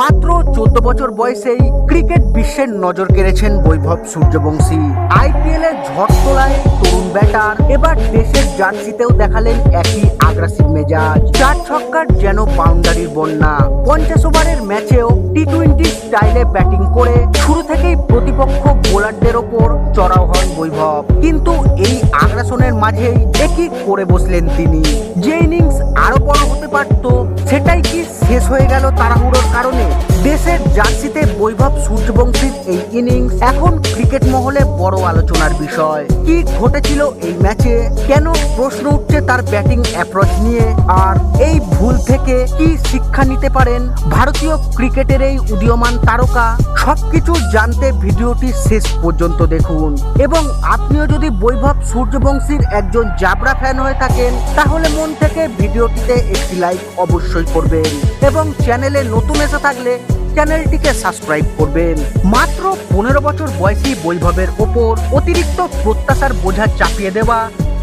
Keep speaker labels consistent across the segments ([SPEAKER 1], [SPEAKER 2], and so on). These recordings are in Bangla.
[SPEAKER 1] মাত্র 14 বছর বয়সেই ক্রিকেট বিশ্বের নজর কেড়েছেন বৈভব সূর্যবংশী। আইপিএল এর ঝড় তোলায় তরুণ ব্যাটার এবার দেশের জার্সিতেও দেখালেন একই আগ্রাসিভ মেজাজ। 4 ছক্কার যেন বাউন্ডারির বন্যা। 50 ওভারের ম্যাচেও টি-20 স্টাইলে ব্যাটিং করে শুরু থেকেই প্রতিপক্ষ বোলারদের ওপর চড়াও হন বৈভব। কিন্তু এই আগ্রাসনের মাঝেই একই করে বসলেন তিনি। যে ইনিংস আরো বড় হতে পারত, সেটাই কি শেষ হয়ে গেল তাড়াহুড়োর কারণে? দেশের জার্সিতে বৈভব সূর্যবংশীর এই ইনিংস এখন ক্রিকেট মহলে বড় আলোচনার বিষয়। কি ঘটেছিল এই ম্যাচে, কেন প্রশ্ন উঠছে তার ব্যাটিং অ্যাপ্রোচ নিয়ে, আর এই ভুল থেকে কি শিক্ষা নিতে পারেন ভারতীয় ক্রিকেটের এই উদীয়মান তারকা? সবকিছু জানতে ভিডিওটি শেষ পর্যন্ত দেখুন। এবং আপনিও যদি বৈভব সূর্যবংশীর একজন জাবরা ফ্যান হয়ে থাকেন, তাহলে মন থেকে ভিডিওটিতে একটি লাইক অবশ্যই করবেন এবং চ্যানেলে নতুন এসে থাকলে চ্যানেলটিকে সাবস্ক্রাইব করবেন। মাত্র 15 বছর বয়সী বৈভবের ওপর অতিরিক্ত প্রত্যাশার বোঝা চাপিয়ে দেওয়া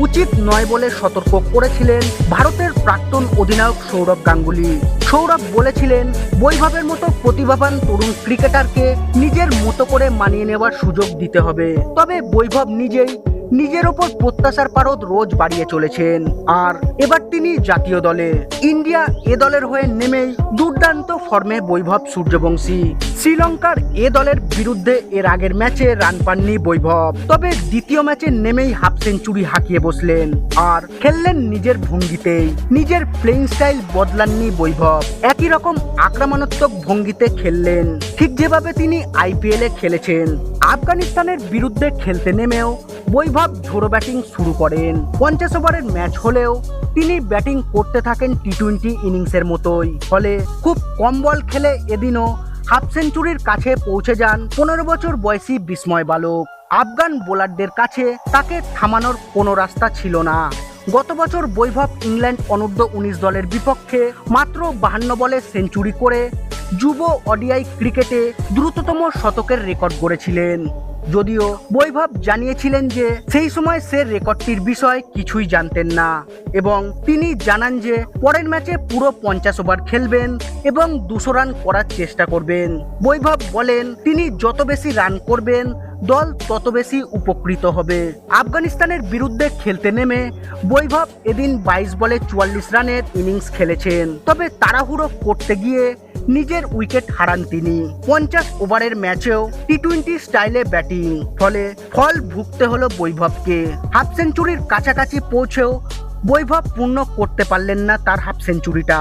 [SPEAKER 1] উচিত নয় বলে সতর্ক করেছিলেন ভারতের প্রাক্তন অধিনায়ক সৌরভ গাঙ্গুলি। সৌরভ বলেছিলেন, বৈভবের মতো প্রতিভাবান তরুণ ক্রিকেটারকে নিজের মতো করে মানিয়ে নেওয়ার সুযোগ দিতে হবে। তবে বৈভব নিজের ওপর প্রত্যাশার পারদ রোজ বাড়িয়ে চলেছেন। আর এবার তিনি জাতীয় দলে, ইন্ডিয়া এ দলের হয়ে নেমেই দুর্দান্ত ফর্মে বৈভব সূর্যবংশী। শ্রীলঙ্কার এ দলের বিরুদ্ধে এর আগের ম্যাচে রান পাননি বৈভব, তবে দ্বিতীয় ম্যাচে নেমেই হাফ সেঞ্চুরি হাঁকিয়ে বসলেন আর খেললেন নিজের ভঙ্গিতেই। নিজের প্লেইং স্টাইল বদলাননি বৈভব, একই রকম আক্রমণাত্মক ভঙ্গিতে খেললেন, ঠিক যেভাবে তিনি আইপিএলে খেলেছেন। আফগানিস্তানের বিরুদ্ধে খেলতে নেমেও বৈভব ঝোড়ো ব্যাটিং শুরু করেন। 50 ওভারের ম্যাচ হলেও তিনি ব্যাটিং করতে থাকেন টি-20 ইনিংসের মতোই। ফলে খুব কম বল খেলে এদিনও হাফ সেঞ্চুরির কাছে পৌঁছে যান 15 বছর বয়সী বিস্ময় বালক। আফগান বোলারদের কাছে তাকে থামানোর কোনো রাস্তা ছিল না। গত বছর বৈভব ইংল্যান্ড অনূর্ধ্ব-19 দলের বিপক্ষে মাত্র 52 বলে সেঞ্চুরি করে যুব ওডিআই ক্রিকেটে দ্রুততম শতকের রেকর্ড গড়েছিলেন। যদিও বৈভব জানিয়েছিলেন যে সেই সময় সে রেকর্ডটির বিষয়ে কিছুই জানতেন না এবং তিনি জানান যে পরের ম্যাচে পুরো 50 ওভার খেলবেন এবং 200 রান করার চেষ্টা করবেন। বৈভব বলেন, তিনি যত বেশি রান করবেন দল তত বেশি উপকৃত হবে। আফগানিস্তানের বিরুদ্ধে খেলতে নেমে বৈভব এদিন 22 বলে 44 রানের ইনিংস খেলেছেন। তবে তাড়াহুড়ো করতে গিয়ে নিজের উইকেট হারান তিনি। 50 ওভারের ম্যাচেও টি-20 স্টাইলে ব্যাটিং, ফলে ফল ভুগতে হলো বৈভবকে। হাফ সেঞ্চুরির কাছাকাছি পৌঁছেও বৈভব পূর্ণ করতে পারলেন না তার হাফ সেঞ্চুরিটা।